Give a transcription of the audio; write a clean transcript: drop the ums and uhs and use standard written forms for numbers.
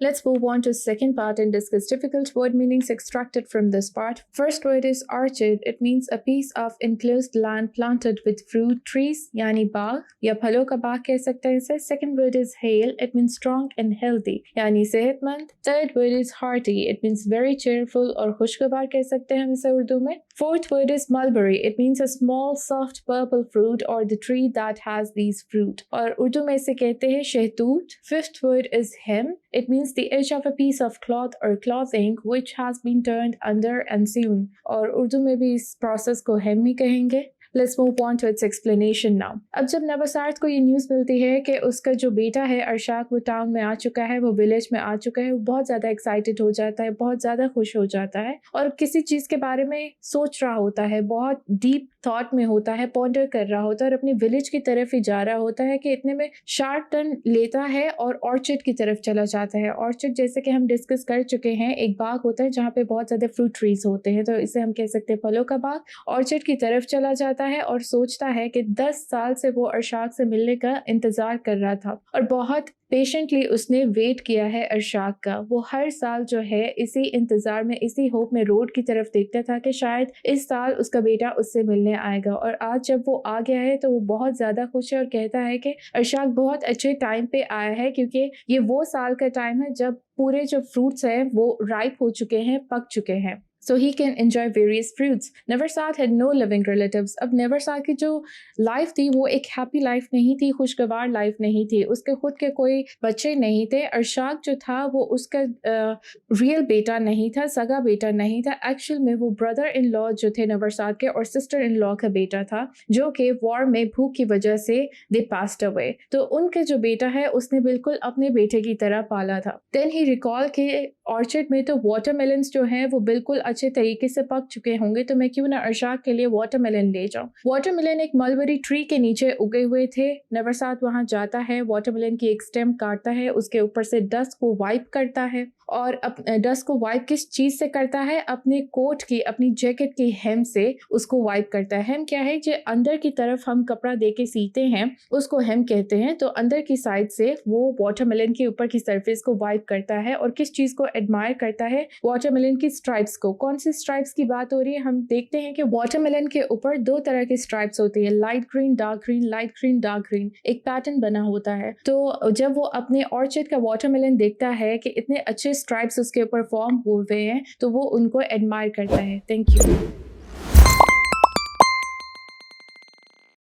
Let's move on to second part and discuss difficult word meanings extracted from this part. First word is orchard. It means a piece of enclosed land planted with fruit trees, यानी बाग या फलों का बाग कह सकते हैं इसे. Second word is hale. It means strong and healthy, यानी सेहतमंद. Third word is hearty. It means very cheerful और खुशगवार कह सकते हैं हम इसे उर्दू में. Fourth word is mulberry. It means a small soft purple fruit or the tree that has these fruit. और उर्दू में इसे कहते हैं शहतूत. Fifth word is hem. It means the edge of a piece of cloth or clothing which has been turned under and sewn. और उर्दू में भी इस प्रोसेस को hem ही कहेंगे. Let's move on to its explanation now. अब जब नवसार्थ को ये न्यूज़ मिलती है कि उसका जो बेटा है अरशाक वो टाउन में आ चुका है, वो विलेज में आ चुका है, वो बहुत ज़्यादा एक्साइटेड हो जाता है, बहुत ज़्यादा खुश हो जाता है और किसी चीज़ के बारे में सोच रहा होता है, बहुत डीप थॉट में होता है, पॉन्डर कर रहा होता है और अपनी विलेज की तरफ ही जा रहा होता है कि इतने में शार्प टर्न लेता है और ऑर्चर्ड की तरफ चला जाता है. ऑर्चर्ड जैसे कि हम डिस्कस कर चुके हैं एक बाग होता है जहाँ पे बहुत ज़्यादा फ्रूट ट्रीज होते हैं, तो इसे हम कह सकते हैं फलों का बाग. ऑर्चर्ड की तरफ चला जाता है और सोचता है कि 10 साल से वो अरशाक से मिलने का इंतजार कर रहा था और बहुत पेशेंटली उसने वेट किया है अरशाक का. वो हर साल जो है इसी इंतजार में, इसी होप में रोड की तरफ देखता था कि शायद इस साल उसका बेटा उससे मिलने आएगा और आज जब वो आ गया है तो वो बहुत ज़्यादा खुश है और कहता है कि अरशाक बहुत अच्छे टाइम पे आया है क्योंकि ये वो साल का टाइम है जब पूरे जो फ्रूट्स हैं वो राइप हो चुके हैं, पक चुके हैं. So he can enjoy various fruits. Neversat had no living relatives. अब नेवरसात की जो लाइफ थी वो एक हैप्पी लाइफ नहीं थी, खुशगवार लाइफ नहीं थी. उसके खुद के कोई बच्चे नहीं थे. अरशाक जो था वो उसका रियल बेटा नहीं था, सगा बेटा नहीं था. एक्चुअल में वो ब्रदर इन लॉ जो थे नेवरसात के और सिस्टर इन लॉ का बेटा था जो कि वॉर में भूख की वजह से दे पास्ड अवे. तो उनके जो बेटा है उसने बिल्कुल अपने बेटे की तरह पाला था. देन ही रिकॉल के ऑर्चर्ड में तो वाटरमेलन्स जो हैं वो बिल्कुल अच्छे तरीके से पक चुके होंगे, तो मैं क्यों ना अरशाक के लिए वाटरमेलन ले जाऊं. वाटरमेलन एक मलबरी ट्री के नीचे उगे हुए थे. नेवरसात वहां जाता है, वाटरमेलन की एक स्टेम काटता है, उसके ऊपर से डस्ट को वाइप करता है और डस्ट को वाइप किस चीज से करता है, अपने कोट की, अपनी जैकेट की हेम से उसको वाइप करता है. हेम क्या है, जो अंदर की तरफ हम कपड़ा दे के सीते हैं उसको हेम कहते हैं. तो अंदर की साइड से वो वाटरमेलन के ऊपर की सरफेस को वाइप करता है और किस चीज को एडमायर करता है, वाटरमेलन की स्ट्राइप्स को. कौन सी स्ट्राइप्स की बात हो रही है, हम देखते हैं कि वाटरमेलन के ऊपर दो तरह की स्ट्राइप्स होती है, light green dark green, light green dark green, एक पैटर्न बना होता है. तो जब वो अपने ऑर्चर्ड का वाटरमेलन देखता है कि इतने अच्छे स्ट्राइप्स उसके ऊपर फॉर्म हुए हैं तो वो उनको एडमायर करता है. Thank you.